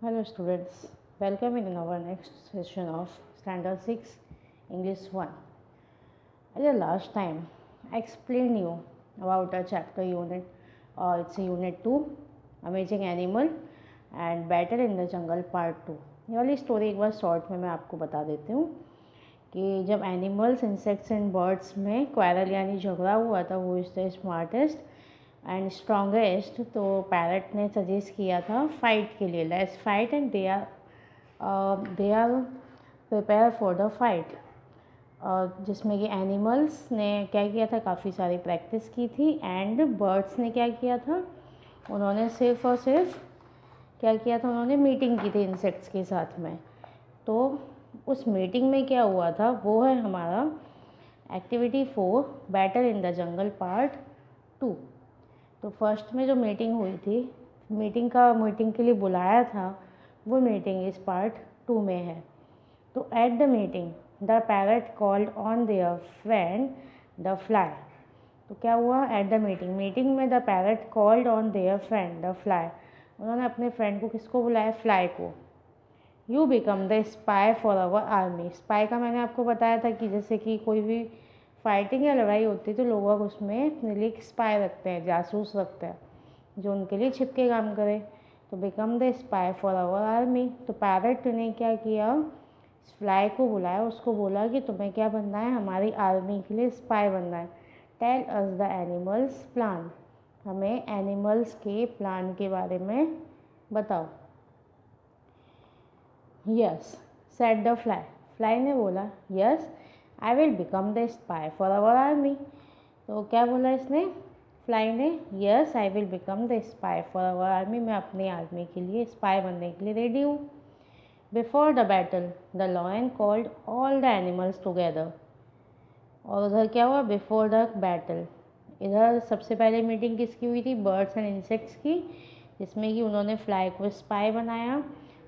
Hello students, welcome in our next session of Standard 6 English 1. As the last time I explained you about a chapter unit it's a unit 2 Amazing Animal and Battle in the Jungle part 2. ये वाली story एक बार short में मैं आपको बता देती हूँ कि जब एनिमल्स इंसेक्ट्स एंड बर्ड्स में क्वारल यानी झगड़ा हुआ था वो is the smartest and strongest, तो पैरट ने सजेस्ट किया था फाइट के लिए, let's fight and they are prepare for the fight, जिसमें कि एनिमल्स ने क्या किया था, काफ़ी सारी प्रैक्टिस की थी एंड बर्ड्स ने क्या किया था, उन्होंने सिर्फ और सिर्फ क्या किया था, उन्होंने मीटिंग की थी इंसेक्ट्स के साथ में। तो उस मीटिंग में क्या हुआ था वो है हमारा activity 4 battle in the jungle part 2। तो फर्स्ट में जो मीटिंग हुई थी, मीटिंग के लिए बुलाया था, वो मीटिंग इस पार्ट 2 में है। तो at the meeting the parrot called on their friend the fly. तो क्या हुआ एट द मीटिंग में the parrot called on their friend the fly, उन्होंने अपने फ्रेंड को किसको बुलाया, फ्लाई को। You become the spy for our army. Spy का मैंने आपको बताया था कि जैसे कि कोई भी फाइटिंग या लड़ाई होती है तो लोग उसमें अपने लिए एक स्पाई रखते हैं, जासूस रखते हैं जो उनके लिए छिप के काम करे। तो become the spy for our army. तो पैरट ने क्या किया, फ्लाई को बुलाया, उसको बोला कि तुम्हें क्या बनना है, हमारी आर्मी के लिए स्पाई बनना है। Tell us the animals plan, हमें एनिमल्स के प्लान के बारे में बताओ। Yes said the fly, fly ने बोला yes I will become the spy for our army. तो क्या बोला इसने, फ्लाई ने, yes I will become the spy for our army, मैं अपनी आर्मी के लिए स्पाई बनने के लिए रेडी हूँ। Before the battle the lion called all the animals together. और उधर क्या हुआ, बिफोर द बैटल, इधर सबसे पहले मीटिंग किसकी हुई थी, बर्ड्स एंड इंसेक्ट्स की, जिसमें कि उन्होंने फ्लाई को स्पाई बनाया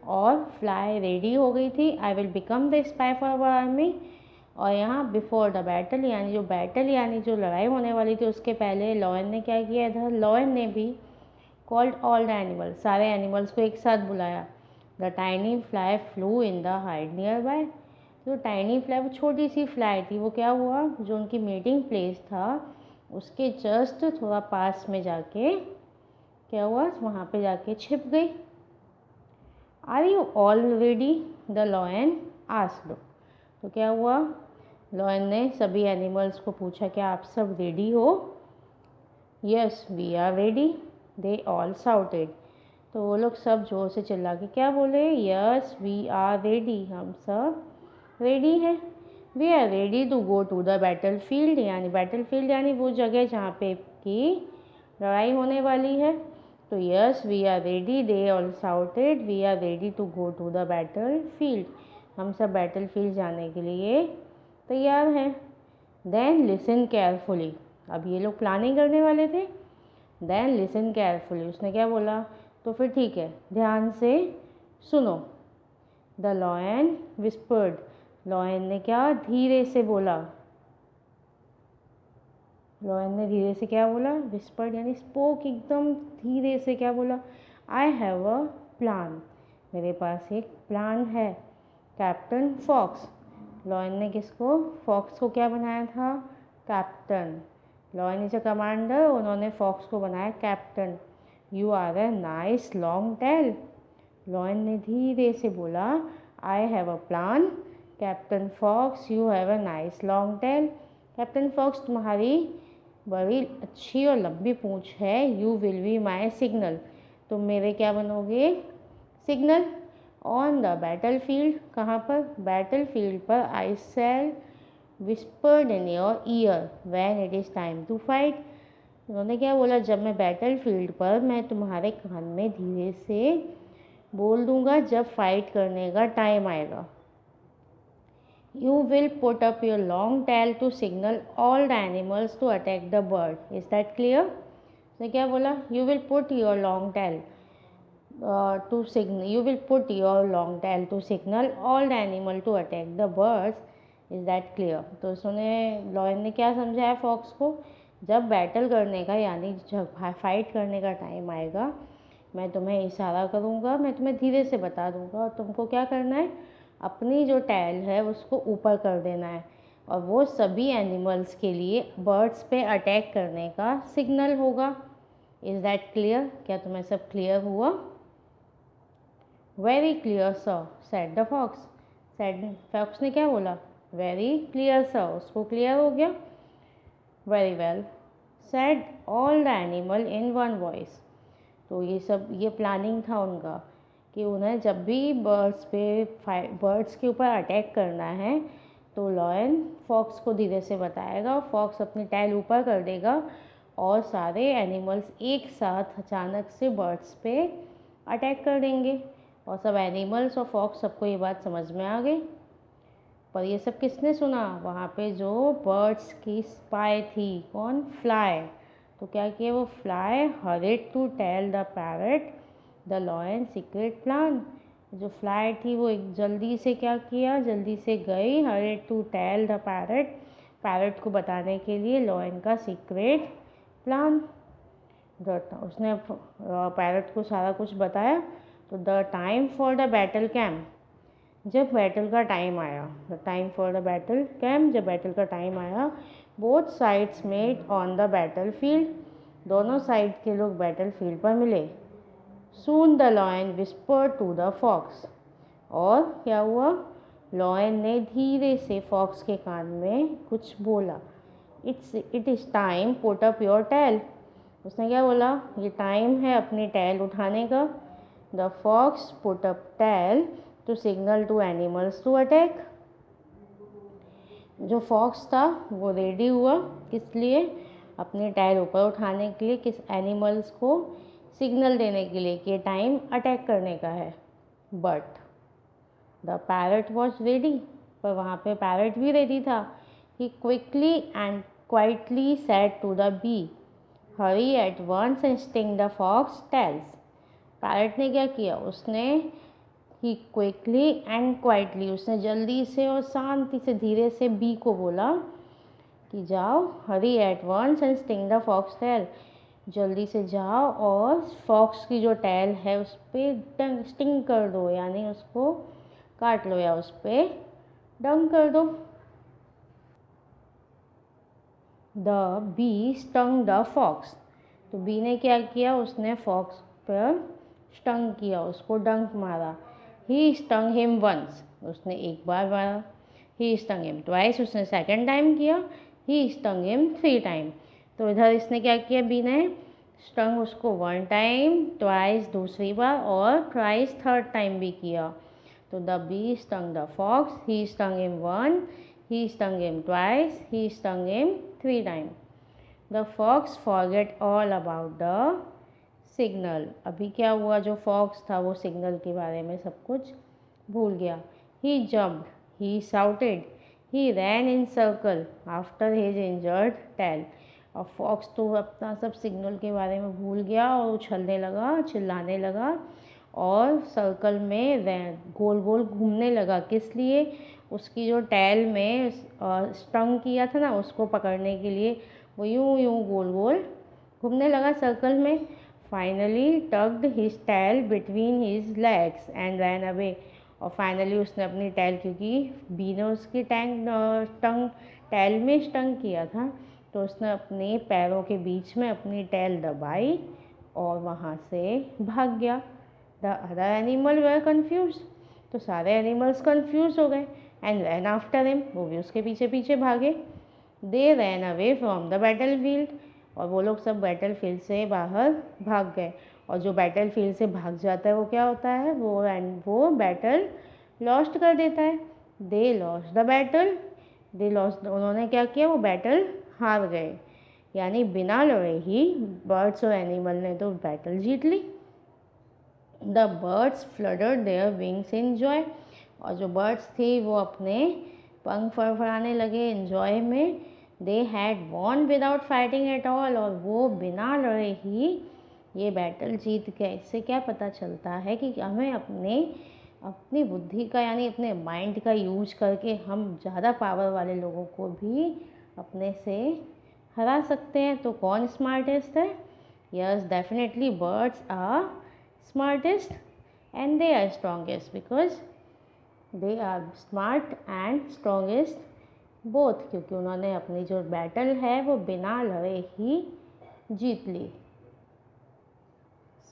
और फ्लाई रेडी हो गई थी, I will become the spy for our army. और यहाँ बिफोर द बैटल यानी जो लड़ाई होने वाली थी उसके पहले लॉयन ने क्या किया, इधर लॉयन ने भी कॉल्ड ऑल द एनिमल्स, सारे एनिमल्स को एक साथ बुलाया। The tiny fly flu in the hide near by. जो टाइनी फ्लाई, वो छोटी सी फ्लाई थी, वो क्या हुआ, जो उनकी मीटिंग प्लेस था उसके जस्ट थोड़ा पास में जाके क्या हुआ, वहाँ पे जाके छिप गई। Are you all ready, the lion asked. तो क्या हुआ, लॉयन ने सभी एनिमल्स को पूछा क्या आप सब रेडी हो। Yes we are ready, they all shouted. तो वो लोग सब जोर से चिल्ला के क्या बोले, यस वी आर रेडी, हम सब रेडी है। We are ready to go to the battle field यानी वो जगह जहाँ पे की लड़ाई होने वाली है। तो yes we are ready, they all shouted, we are ready to go to the battle field, हम सब बैटल फील्ड जाने के लिए तैयार हैं। देन लिसन केयरफुली, अब ये लोग प्लानिंग करने वाले थे। देन लिसन केयरफुली, उसने क्या बोला, तो फिर ठीक है ध्यान से सुनो। द लॉयन विस्पर्ड, लॉयन ने क्या धीरे से बोला, लॉयन ने धीरे से क्या बोला, विस्पर्ड यानी स्पोक, एकदम धीरे से क्या बोला, आई हैव अ प्लान, मेरे पास एक प्लान है। कैप्टन फॉक्स, लॉयन ने किसको, फॉक्स को क्या बनाया था, captain. Lion is a commander, उन्होंने फॉक्स को बनाया captain. You are a nice long tail, lion ने धीरे से बोला, I have a plan captain fox, you have a nice long tail. Captain fox तुम्हारी बड़ी अच्छी और लंबी पूंछ है। You will be my signal, तुम मेरे क्या बनोगे, signal. On the battle field, कहाँ पर, बैटल फील्ड पर। I shall whispered in your year when it is time to fight, उन्होंने क्या बोला, जब मैं बैटल फील्ड पर मैं तुम्हारे कान में धीरे से बोल दूंगा जब फाइट करने का टाइम आएगा। You will put up your long tail to signal all the animals to attack the bird. Is that clear? तो क्या बोला, you will put your long tail to signal. You will put your long tail to signal all the animal to attack the birds. Is that clear? तो उसने lion ने क्या समझाया fox को, जब बैटल करने का यानी जब फाइट करने का टाइम आएगा मैं तुम्हें इशारा करूँगा, मैं तुम्हें धीरे से बता दूँगा और तुमको क्या करना है, अपनी जो टैल है उसको ऊपर कर देना है और वो सभी एनिमल्स के लिए बर्ड्स पे अटैक करने का सिग्नल होगा। Is that clear? क्या तुम्हें सब क्लियर हुआ? Very clear sir, said the fox. Said fox ने क्या बोला? वेरी क्लियर सर, उसको क्लियर हो गया। Very well said all the animal in one voice. तो ये प्लानिंग था उनका कि उन्हें जब भी बर्ड्स के ऊपर अटैक करना है तो लॉयन फॉक्स को धीरे से बताएगा, फॉक्स अपनी टैल ऊपर कर देगा और सारे एनिमल्स एक साथ अचानक से बर्ड्स पे अटैक कर देंगे और सब एनिमल्स और फॉक्स सबको ये बात समझ में आ गई। पर ये सब किसने सुना? वहाँ पे जो बर्ड्स की स्पाई थी, कौन? फ्लाई। तो क्या किया वो fly? Hurried to tell the parrot the lion secret plan. जो फ्लाई थी वो एक जल्दी से क्या किया, जल्दी से गई hurried to tell the parrot, parrot को बताने के लिए लॉयन का सीक्रेट प्लान। उसने पैरट को सारा कुछ बताया। तो the time for the battle came, जब बैटल का टाइम आया, the time for the battle came, जब बैटल का टाइम आया, both sides met on the battle field, दोनों साइड के लोग बैटल फील्ड पर मिले। Soon the lion whisper to the fox, और क्या हुआ? लॉयन ने धीरे से फॉक्स के कान में कुछ बोला। It is time put up your tail. उसने क्या बोला? ये टाइम है अपनी टैल उठाने का। The fox put up tail to signal to animals to attack. जो फॉक्स था वो रेडी हुआ, किस लिए? अपनी टैल ऊपर उठाने के लिए, किस एनिमल्स को सिग्नल देने के लिए कि टाइम अटैक करने का है। But the parrot was ready, पर वहाँ पे पैरट भी रेडी था। He quickly and quietly said to the bee, hurry at once and sting the fox tails. Parrot ने क्या किया? उसने ही क्विकली एंड क्वाइटली, उसने जल्दी से और शांति से धीरे से बी को बोला कि जाओ, hurry at once and sting the fox tail, जल्दी से जाओ और फॉक्स की जो टैल है उस पर स्टिंग कर दो, यानी उसको काट लो या उस पर डंग कर दो। The bee stung the fox, तो बी ने क्या किया? उसने फॉक्स पर स्टंग किया, उसको डंक मारा। ही स्टंग हिम वंस, उसने एक बार मारा। ही स्टंग हिम ट्वाइस, उसने सेकंड टाइम किया। ही स्टंग हिम 3 टाइम। तो इधर इसने क्या किया? बी ने स्टंग उसको 1 टाइम, ट्वाइस दूसरी बार और ट्वाइस थर्ड टाइम भी किया। तो the bee stung the fox, he stung him 1, he stung him twice, he stung him 3 time. The fox forget all about the signal. अभी क्या हुआ? जो फॉक्स था वो सिग्नल के बारे में सब कुछ भूल गया। He jumped, he shouted, he ran in circle after his injured tail. और फॉक्स तो अपना सब सिग्नल के बारे में भूल गया और उछलने लगा, चिल्लाने लगा और सर्कल में गोल गोल घूमने लगा। किस लिए? उसकी जो टैल में स्टंग किया था ना, उसको पकड़ने के लिए वो यूं यूं गोल गोल घूमने लगा सर्कल में। Finally tugged his tail between his legs and ran away. और फाइनली उसने अपनी टैल, क्योंकि बी ने उसकी टंग टैल में स्टंग किया था, तो उसने अपने पैरों के बीच में अपनी टैल दबाई और वहाँ से भाग गया। The other animal were confuse, तो सारे एनिमल्स कन्फ्यूज हो गए। एंड रैन आफ्टर हिम, वो भी उसके पीछे पीछे भागे। They ran away from the battle field, और वो लोग सब बैटल फील्ड से बाहर भाग गए। और जो बैटल फील्ड से भाग जाता है वो क्या होता है? वो बैटल लॉस्ट कर देता है। दे lost the battle, they lost, उन्होंने क्या किया? वो बैटल हार गए, यानी बिना लड़े ही बर्ड्स और एनिमल ने तो बैटल जीत ली। The birds fluttered their wings in joy, और जो बर्ड्स थी वो अपने पंख फड़फड़ाने लगे एंजॉय में। They had won without fighting at all, और वो बिना लड़े ही ये बैटल जीत गए। इससे क्या पता चलता है कि हमें अपनी बुद्धि का, यानी अपने माइंड का यूज करके हम ज़्यादा पावर वाले लोगों को भी अपने से हरा सकते हैं। तो कौन स्मार्टेस्ट है? Yes, definitely birds are smartest and they are strongest because they are smart and strongest both, क्योंकि उन्होंने अपनी जो बैटल है वो बिना लड़े ही जीत ली।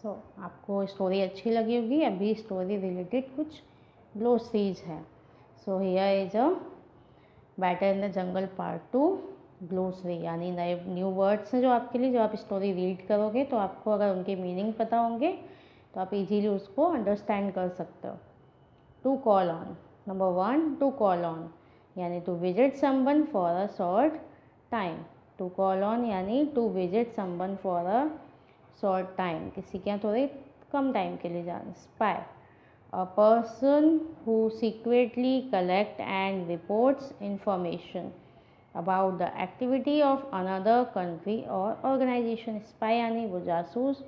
सो आपको स्टोरी अच्छी लगी होगी। अभी स्टोरी रिलेटेड कुछ ग्लोसरीज है। So here is a battle in the jungle part 2 glossary, यानी नए न्यू वर्ड्स हैं जो आपके लिए, जो आप स्टोरी रीड करोगे तो आपको अगर उनके मीनिंग पता होंगे तो आप इजीली उसको अंडरस्टैंड कर सकते हो। To call on, number 1 to call on यानी to visit someone for a short time. To call on यानी to visit someone for a short time, किसी के यहाँ थोड़े कम टाइम के लिए जाना। Spy, a person who secretly collects and reports information about the activity of another country or organization। Spy यानी वो जासूस।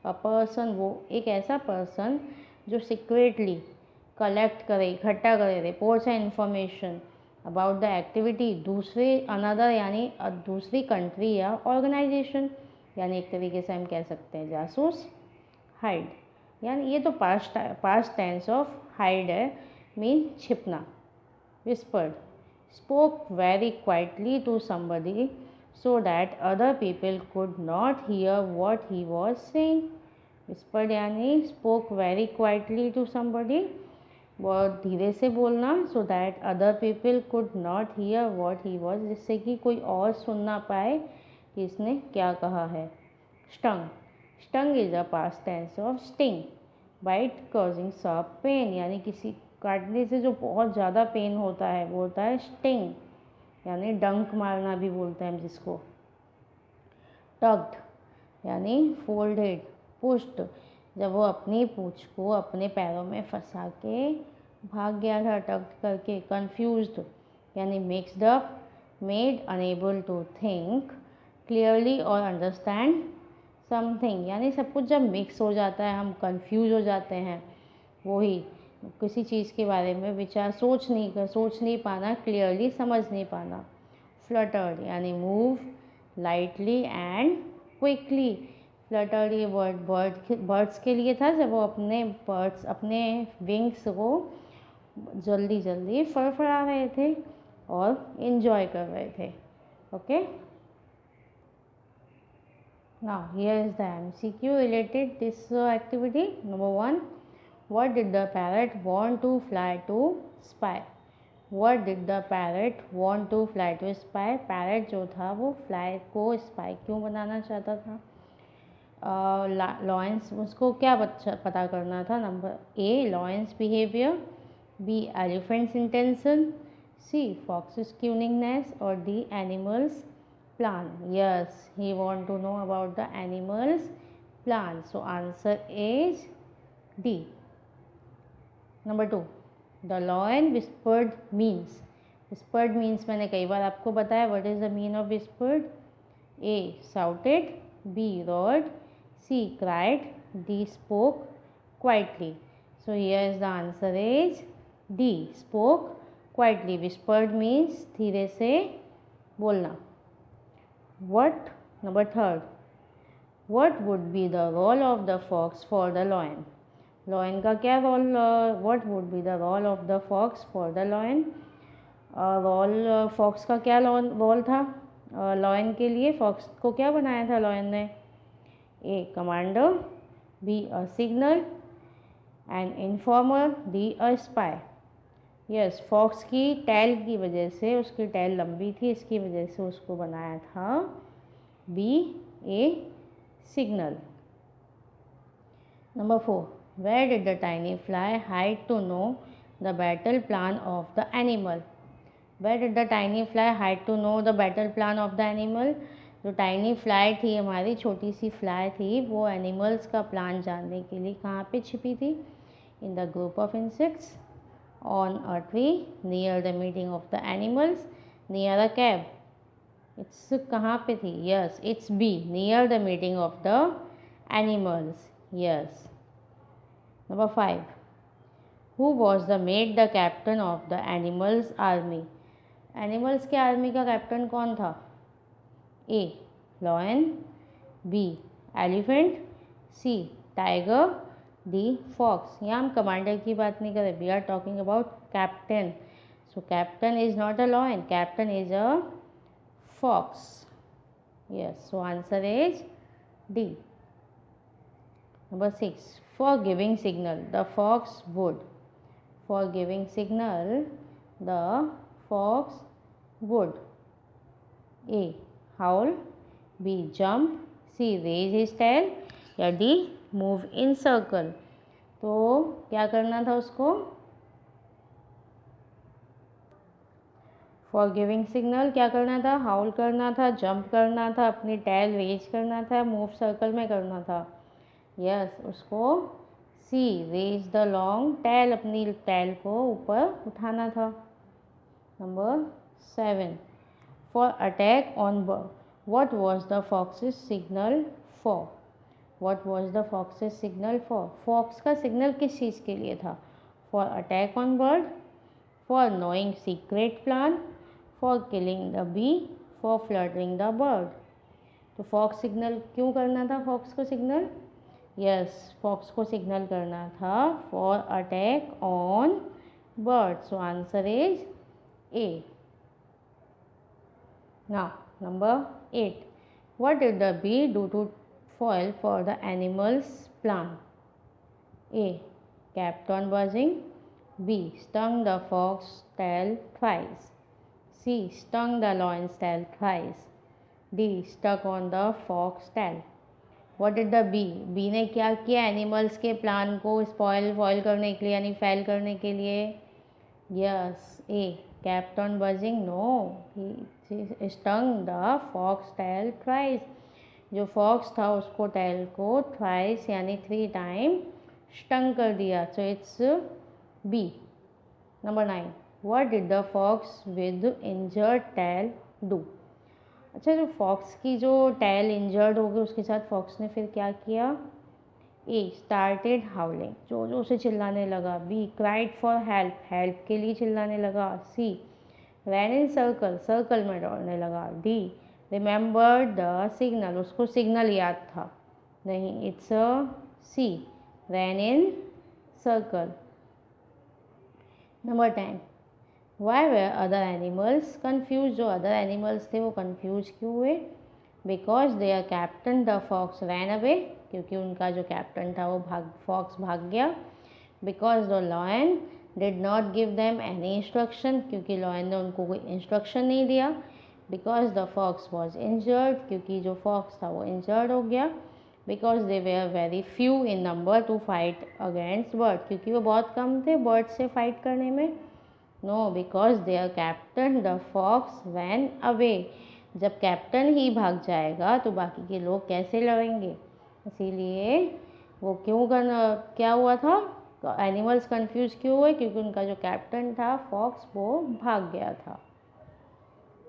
a person वो एक ऐसा पर्सन जो सीक्रेटली कलेक्ट करे, इकट्ठा करे, reports and information about the activity दूसरे, अनदर यानी दूसरी कंट्री या ऑर्गेनाइजेशन, यानी एक तरीके से हम कह सकते हैं जासूस। हाइड यानी ये तो पास्ट टेंस ऑफ हाइड है, मीन छिपना। Whispered, spoke very quietly to somebody so that other people could not hear what he was saying। Whispered यानी spoke very quietly to somebody, बहुत धीरे से बोलना, so that other people could not hear what he was, जिससे कि कोई और सुन ना पाए कि इसने क्या कहा है। Stung, stung is a past tense of sting, bite causing sharp pain, यानी किसी काटने से जो बहुत ज़्यादा पेन होता है वो होता है स्टिंग, यानी डंक मारना भी बोलते हैं हम जिसको। टग्ड यानी फोल्डेड, पुश्ड, जब वो अपनी पूंछ को अपने पैरों में फंसा के भाग गया था टग्ड करके। कंफ्यूज्ड यानी mixed up, made unable to think clearly और अंडरस्टैंड समथिंग, यानी सब कुछ जब मिक्स हो जाता है हम कंफ्यूज हो जाते हैं, वही किसी चीज़ के बारे में विचार सोच नहीं पाना, क्लियरली समझ नहीं पाना। फ्लटर्ड यानी move lightly and quickly. Fluttered ये बर्ड्स के लिए था, जब वो अपने विंग्स को जल्दी जल्दी फड़फड़ा रहे थे और इन्जॉय कर रहे थे। Okay, now here is the MCQ related this activity. Number 1, what did the parrot want to fly to spy? What did the parrot want to fly to spy? Parrot जो था वो फ्लाई को spy क्यों बनाना चाहता था? Lions, उसको क्या पता करना था? Number A lions behaviour, B elephants intention, C foxes cunningness और D animals plan। Yes, he want to know about the animals plan, so answer is D। Number 2, the lion whispered means। whispered means मैंने कई बार आपको बताया। what is the mean of whispered? A shouted, B roared, C cried, D spoke quietly। so here is the answer is D, spoke quietly। whispered means धीरे से बोलना। What, number 3, what would be the role of the fox for the lion? Lion का क्या role? what would be the role of the fox for the lion? Role fox का क्या role था lion के लिए? फॉक्स को क्या बनाया था लॉयन ने? A commander, B a signal and informer, D a spy. Yes, fox की टैल की वजह से, उसकी टैल लंबी थी, इसकी वजह से उसको बनाया था B A signal. Number 4, where did the tiny fly hide to know the battle plan of the animal? Where did the tiny fly hide to know the battle plan of the animal? जो tiny fly थी, हमारी छोटी सी fly थी, वो animals का plan जानने के लिए कहाँ पे छिपी थी? In the group of insects, on a tree, near the meeting of the animals, near a cave। it's कहाँ पे थी? yes, it's B, near the meeting of the animals। yes। Number 5, who was made the captain of the animals army? Animals के army का captain कौन था? A lion, B elephant, C tiger, D fox. यहाँ हम commander की बात नहीं कर रहे, we are talking about captain. So captain is not a lion, captain is a fox. Yes, so answer is D. Number 6, for giving signal, the fox would. For giving signal, the fox would. A. Howl. B. Jump. C. Raise his tail. या D. Move in circle. तो क्या करना था उसको? For giving signal क्या करना था? हाउल करना था, जंप करना था, अपनी टेल रेज करना था, मूव सर्कल में करना था। यस, उसको C raise the long tail, अपनी टेल को ऊपर उठाना था। Number 7, for attack on bird, what was the fox's signal for? What was the fox's signal for? Fox का सिग्नल किस चीज़ के लिए था? For attack on bird, for knowing secret plan, for killing the bee, for fluttering the bird. तो fox signal क्यों करना था? फॉक्स को सिग्नल, यस, फॉक्स को सिग्नल करना था for attack on bird. So answer is A. Now number 8, what did the bee do to foil for the animal's plan? A. Kept on buzzing. B. Stung the fox tail twice. C. Stung the lion's tail twice. D. Stuck on the fox tail. What did the bee? Bee ने क्या किया animals के plan को spoil foil करने के लिए, यानी fail करने के लिए? Yes, A. Kept on buzzing. No, he stung the fox tail twice. जो फॉक्स था उसको टेल को थ्राइस यानी 3 टाइम स्टंग कर दिया। So it's B. Number 9, what did the fox with injured tail do? अच्छा, जो फॉक्स की जो टेल इंजर्ड हो गई उसके साथ फॉक्स ने फिर क्या किया? ए. स्टार्टेड हाउलिंग, जो जो उसे चिल्लाने लगा। B. Cried for help, help के लिए चिल्लाने लगा। सी. रैन इन सर्कल, सर्कल में दौड़ने लगा। डी. रिमेंबर द सिग्नल, उसको सिग्नल याद था। नहीं, it's a C, ran in circle. Number 10, why were other animals confuse? जो अदर एनिमल्स थे वो कन्फ्यूज क्यों हुए? Because their captain the fox ran away, क्योंकि उनका जो कैप्टन था वो फॉक्स भाग गया। Because the lion did not give them any instruction, क्योंकि लॉयन ने उनको कोई इंस्ट्रक्शन नहीं दिया। Because the fox was injured, क्योंकि जो फॉक्स था वो इंजर्ड हो गया। Because they were very few in number to fight against bird, क्योंकि वो बहुत कम थे बर्ड से फाइट करने में। No, because their captain the fox ran away, जब कैप्टन ही भाग जाएगा तो बाकी के लोग कैसे लड़ेंगे? इसीलिए वो क्यों करना, क्या हुआ था? एनिमल्स कंफ्यूज क्यों हुए? क्योंकि उनका जो कैप्टन था फॉक्स वो भाग गया था।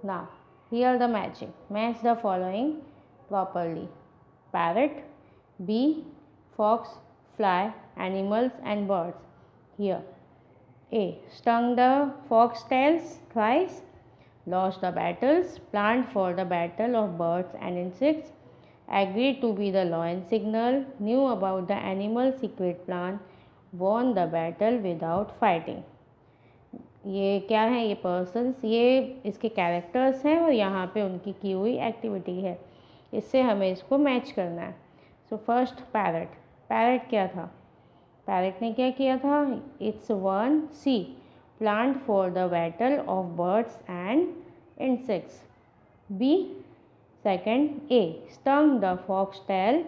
ना, here the matching. Match the following properly. Parrot, bee, fox, fly, animals and birds. Here. A. Stung the fox tails twice. Lost the battles. Planned for the battle of birds and insects. Agreed to be the lion signal. Knew about the animal secret plan. Won the battle without fighting. ये क्या है? ये persons, ये इसके characters हैं और यहाँ पे उनकी की हुई एक्टिविटी है। इससे हमें इसको मैच करना है। सो फर्स्ट पैरट, पैरट क्या था? पैरट ने क्या किया था? It's 1 C, planned for the battle of birds and insects. B, second A, stung the fox tail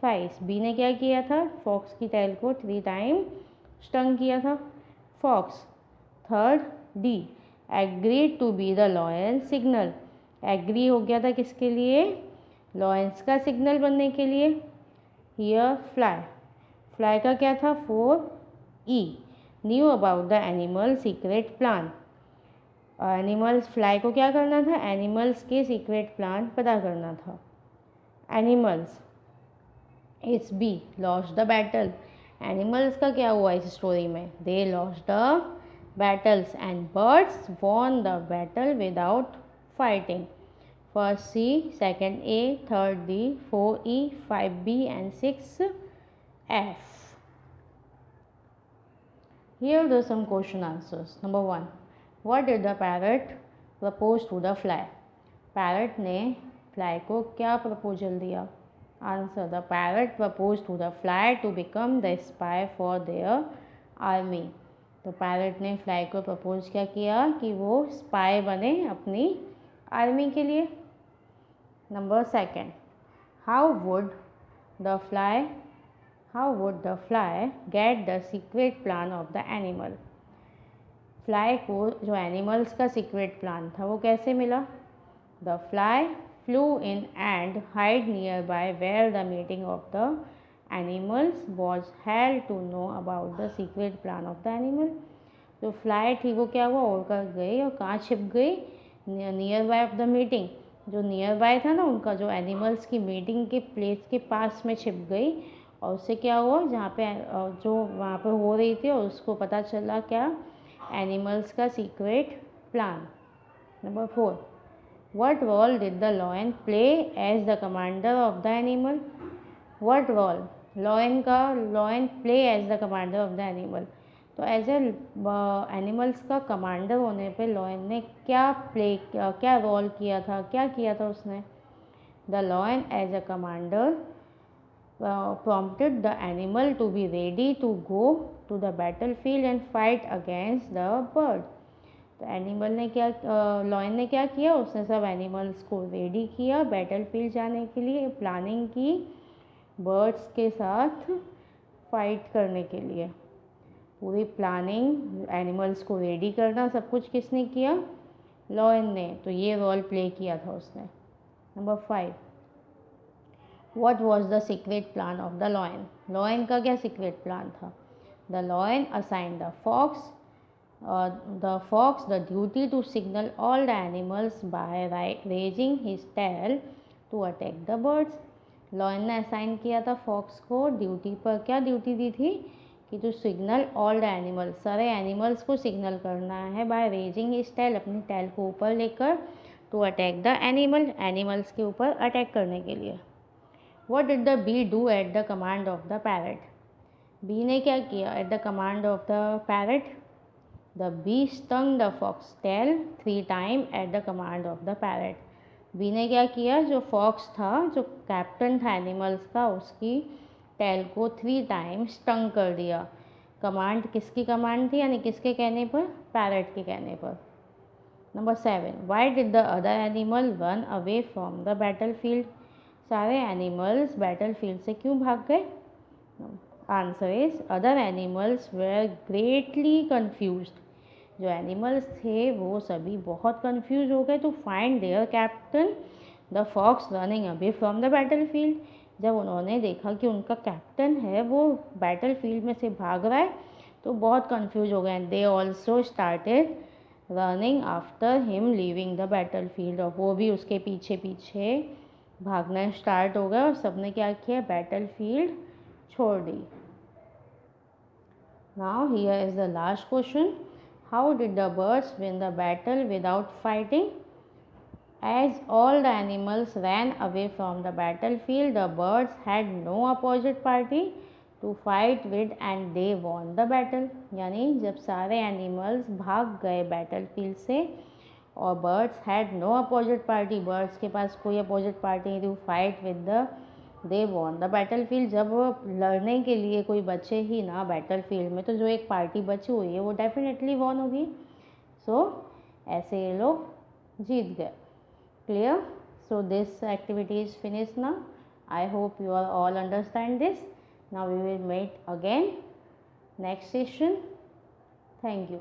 twice. Bee ने क्या किया था? फॉक्स की टेल को 3 टाइम स्टंग किया था fox. Third, D, agreed to be the lion signal. Agree हो गया था किसके लिए? लॉयंस का सिग्नल बनने के लिए। हियर फ्लाई, फ्लाई का क्या था? 4 E, knew about the animal secret plan. Animals, fly को क्या करना था? एनिमल्स के सीक्रेट प्लान पता करना था। Animals, it's B, lost the battle. Animals का क्या हुआ इस स्टोरी में? They lost the battles and birds won the battle without fighting. First C, second A, third D, 4 E, 5 B and 6 F. Here are some question answers. Number 1. What did the parrot propose to the fly? Parrot ने fly को क्या proposal दिया? Answer. The parrot proposed to the fly to become the spy for their army. तो parrot ने fly को propose क्या किया कि वो spy बने अपनी army के लिए. Number 2. How would the fly get the secret plan of the animal? Fly को जो animals का secret plan था वो कैसे मिला? The fly flew in and hid nearby where the meeting of the animals was held to know about the secret plan of the animal. जो fly थी वो क्या हुआ, उड़ कर गई और कहाँ छिप गई? Near of the meeting. जो नियर बाय था ना उनका, जो एनिमल्स की मीटिंग के प्लेस के पास में छिप गई. और उससे क्या हुआ, जहाँ पे जो वहाँ पे हो रही थी और उसको पता चला क्या, एनिमल्स का secret plan. Number 4. What role did the lion play as the commander of the animal? What role lion play as the commander of the animal? तो एज एनिमल्स का कमांडर होने पे लॉयन ने क्या रोल किया था, क्या किया था उसने? The lion as a commander prompted the animal to be ready to go to the battlefield and fight against the bird. तो एनिमल ने क्या लॉयन ने क्या किया, उसने सब एनिमल्स को रेडी किया बैटलफील्ड जाने के लिए, प्लानिंग की बर्ड्स के साथ फाइट करने के लिए. पूरी प्लानिंग, एनिमल्स को रेडी करना, सब कुछ किसने किया? लॉयन ने. तो ये रोल प्ले किया था उसने. Number 5. What was the secret plan of the lion? Lion का क्या सीक्रेट प्लान था? The lion assigned the fox the duty to signal all the animals by raising his tail to attack the birds. Lion ने assign किया था fox को duty पर. क्या duty दी थी? कि to signal all the animals, सारे एनिमल्स को सिग्नल करना है बाय रेजिंग हिज टेल, अपनी टेल को ऊपर लेकर, टू अटैक द एनिमल्स के ऊपर अटैक करने के लिए. What did the bee do at the command of the parrot? B ने क्या किया at the command of the parrot? The bee stung the fox tail 3 times at the command of the parrot. B ने क्या किया, जो fox था, जो captain था एनिमल्स का, उसकी टेल को 3 टाइम्स स्टंग कर दिया. कमांड किसकी कमांड थी, यानी किसके कहने पर? पैरट के कहने पर. Number 7. Why did the other animal run away from the battlefield? सारे एनिमल्स बैटलफील्ड से क्यों भाग गए? Answer is other animals were greatly confused. जो एनिमल्स थे वो सभी बहुत कंफ्यूज हो गए to find their captain the fox running away from the battlefield. जब उन्होंने देखा कि उनका कैप्टन है वो बैटलफील्ड में से भाग रहा है तो बहुत कंफ्यूज हो गए. They also started running after him leaving the battlefield. और वो भी उसके पीछे पीछे भागना स्टार्ट हो गया और सबने क्या किया, बैटलफील्ड छोड़ दी. Now here is the last question. How did the birds win the battle without fighting? As all the animals ran away from the battlefield, the birds had no opposite party to fight with and they won the battle. यानी जब सारे animals भाग गए battlefield से और birds had no opposite party, birds के पास कोई अपोजिट पार्टी नहीं थी, fight with the they won the battlefield. जब लड़ने के लिए कोई बचे ही ना बैटलफील्ड में तो जो एक पार्टी बची हुई है वो डेफिनेटली वॉन होगी. सो ऐसे ये लोग जीत गए. Clear? So this activity is finish now. I hope you are all understand this. Now we will meet again next session. Thank you.